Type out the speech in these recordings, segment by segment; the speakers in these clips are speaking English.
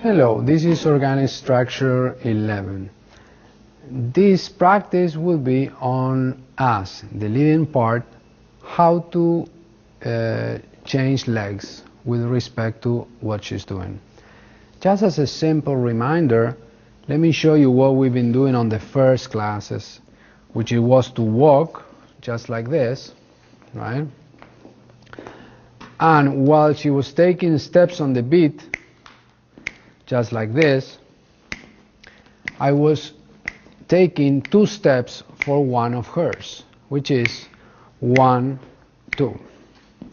Hello, this is Organic Structure 11. This practice will be on us, the leading part, how to change legs with respect to what she's doing. Just as a simple reminder, let me show you what we've been doing on the first classes, which it was to walk just like this, right? And while she was taking steps on the beat, just like this, I was taking 2 steps for one of hers, which is 1, 2.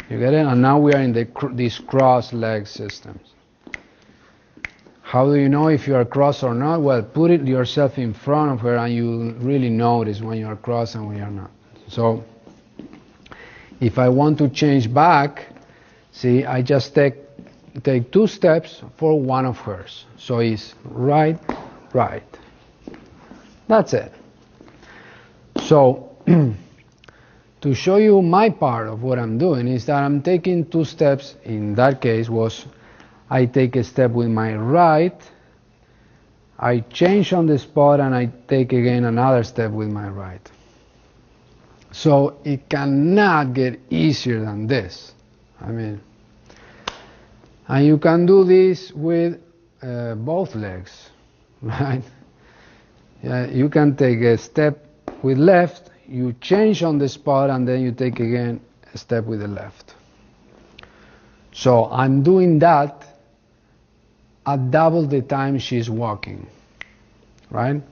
You get it? And now we are in these cross leg systems. How do you know if you are cross or not? Well, put it yourself in front of her and you'll really notice when you are cross and when you are not. So if I want to change back, see, I just take 2 steps for one of hers. So it's right, right. That's it. So to show you my part of what I'm doing is that I'm taking 2 steps. In that case was I take a step with my right, I change on the spot, and I take again another step with my right. So it cannot get easier than this. I mean, and you can do this with both legs, right? You can take a step with left, you change on the spot, and then you take again a step with the left. So I'm doing that at double the time she's walking, right?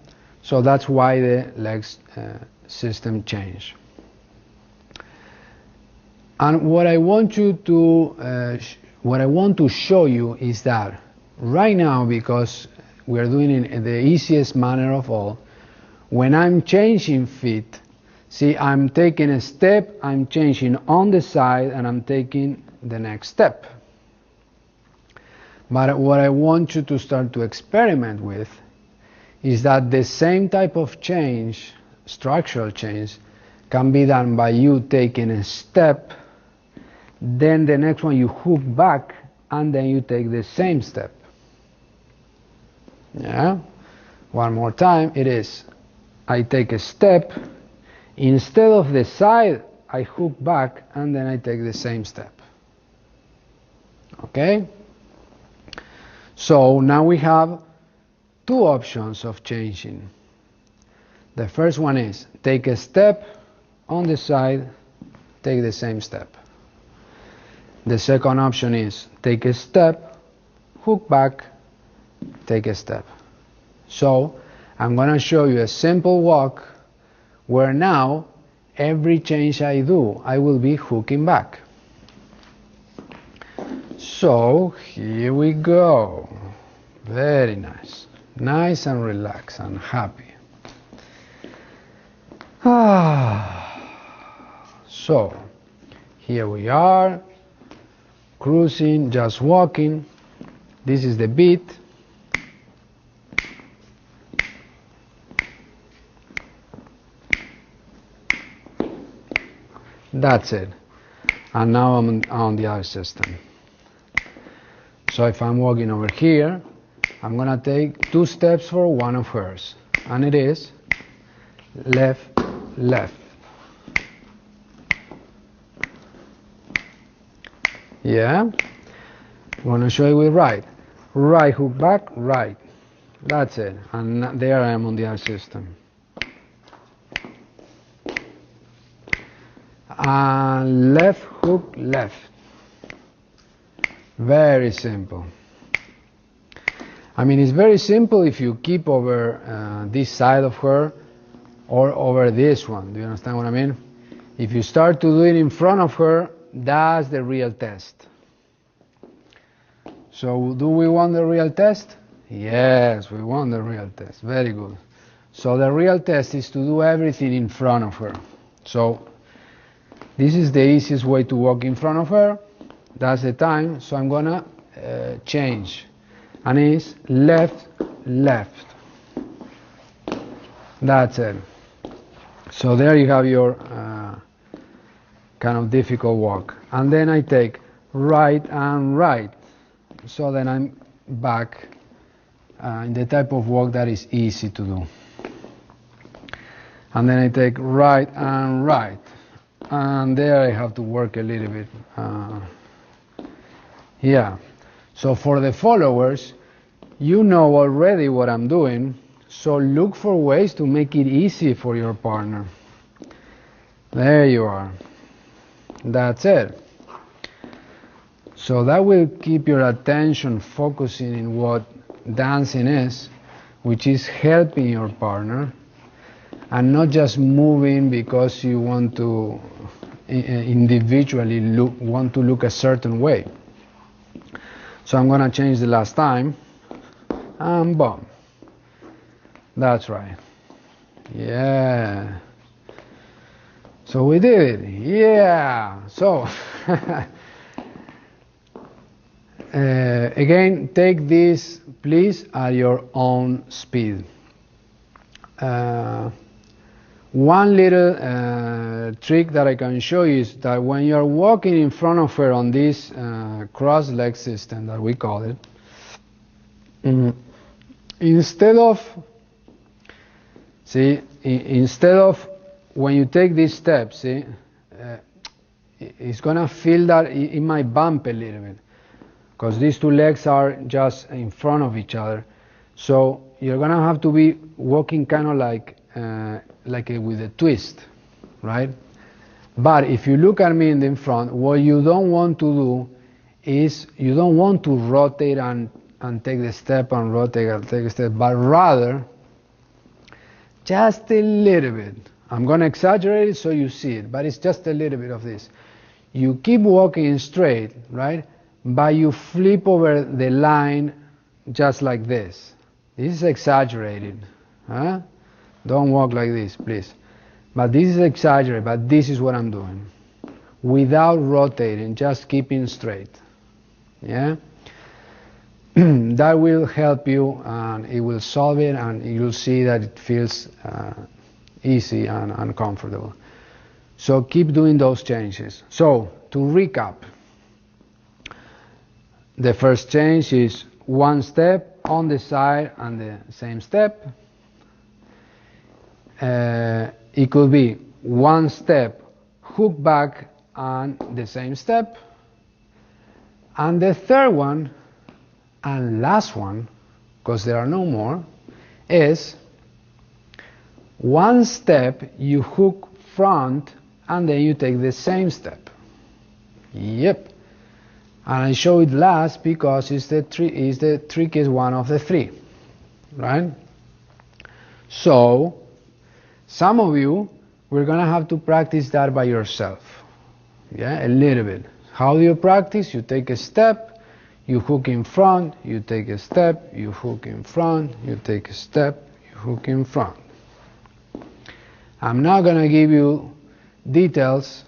So that's why the legs system changed. And what I want to show you is that right now, because we are doing it in the easiest manner of all, when I'm changing feet, see, I'm taking a step, I'm changing on the side, and I'm taking the next step. But what I want you to start to experiment with is that the same type of change, structural change, can be done by you taking a step, then the next one you hook back, and then you take the same step. Yeah? One more time, it is, I take a step, instead of the side, I hook back, and then I take the same step. Okay? So now we have 2 options of changing. The first one is take a step on the side, take the same step. The second option is take a step, hook back, take a step. So I'm going to show you a simple walk where now every change I do, I will be hooking back. So here we go. Very nice. Nice and relaxed and happy. So here we are, cruising, just walking. This is the beat. That's it. And now I'm on the other system. So if I'm walking over here, I'm going to take 2 steps for one of hers. And it is left, left. Yeah? I'm going to show you with right. Right hook back, right. That's it. And there I am on the other system. And left hook, left. Very simple. I mean, it's very simple if you keep over this side of her or over this one. Do you understand what I mean? If you start to do it in front of her, that's the real test. So do we want the real test? Yes, we want the real test. Very good. So the real test is to do everything in front of her. So this is the easiest way to walk in front of her. That's the time. So I'm gonna change, and it's left, left. That's it. So there you have your kind of difficult walk. And then I take right and right. So then I'm back in the type of walk that is easy to do. And then I take right, and there I have to work a little bit. Yeah, so for the followers, you know already what I'm doing, so look for ways to make it easy for your partner. There you are. That's it. So that will keep your attention focusing in what dancing is, which is helping your partner, and not just moving because you want to individually want to look a certain way. So I'm going to change the last time, and boom. That's right. Yeah. So we did it. Yeah. So again, take this please at your own speed. One little trick that I can show you is that when you're walking in front of her on this cross leg system that we call it, instead of when you take these steps, see, it's gonna feel that it might bump a little bit because these two legs are just in front of each other. So you're gonna have to be walking kind of like with a twist, right? But if you look at me in the front, what you don't want to do is you don't want to rotate and take the step and rotate and take a step, but rather just a little bit. I'm going to exaggerate it so you see it, but it's just a little bit of this. You keep walking straight, right? But you flip over the line just like this. This is exaggerated. Huh? Don't walk like this, please. But this is exaggerated, but this is what I'm doing. Without rotating, just keeping straight. Yeah? That will help you, and it will solve it, and you'll see that it feels easy and comfortable. So keep doing those changes. So to recap, the first change is one step on the side and the same step. It could be one step, hook back, and the same step. And the third one, and last one, because there are no more, is one step, you hook front, and then you take the same step. Yep. And I show it last because it's the trickiest one of the three, right? So some of you, we're going to have to practice that by yourself. Yeah, a little bit. How do you practice? You take a step, you hook in front, you take a step, you hook in front, you take a step, you hook in front. I'm not going to give you details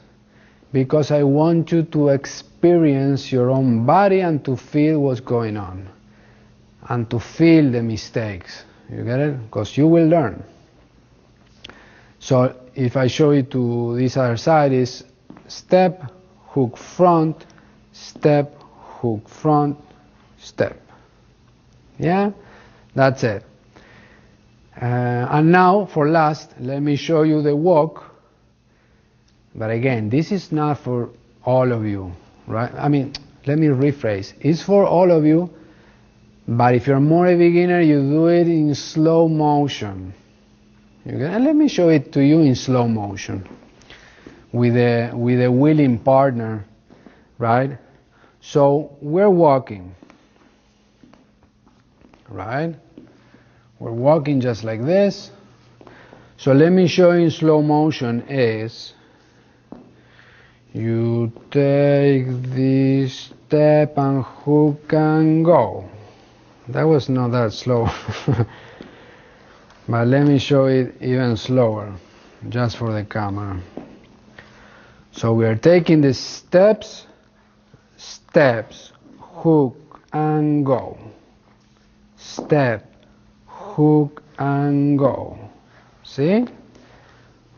because I want you to experience your own body and to feel what's going on and to feel the mistakes. You get it? Because you will learn. So if I show you to this other side, is step, hook front, step, hook front, step. Yeah, that's it. And now for last, let me show you the walk. But again, this is not for all of you, right? I mean, let me rephrase. It's for all of you, but if you're more a beginner, you do it in slow motion. And let me show it to you in slow motion with a willing partner, right? So we're walking, right? We're walking just like this. So let me show you in slow motion is you take this step and hook and go. That was not that slow. But let me show it even slower, just for the camera. So we are taking the steps, hook and go. Step, hook and go. See?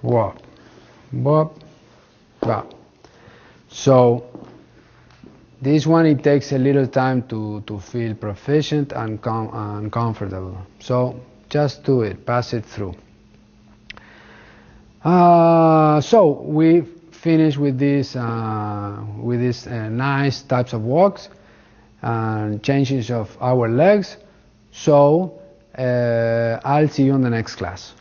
Wop, wop, wop. So This one, it takes a little time to feel proficient and comfortable. So just do it, pass it through. So we finished with these nice types of walks and changes of our legs. So I'll see you in the next class.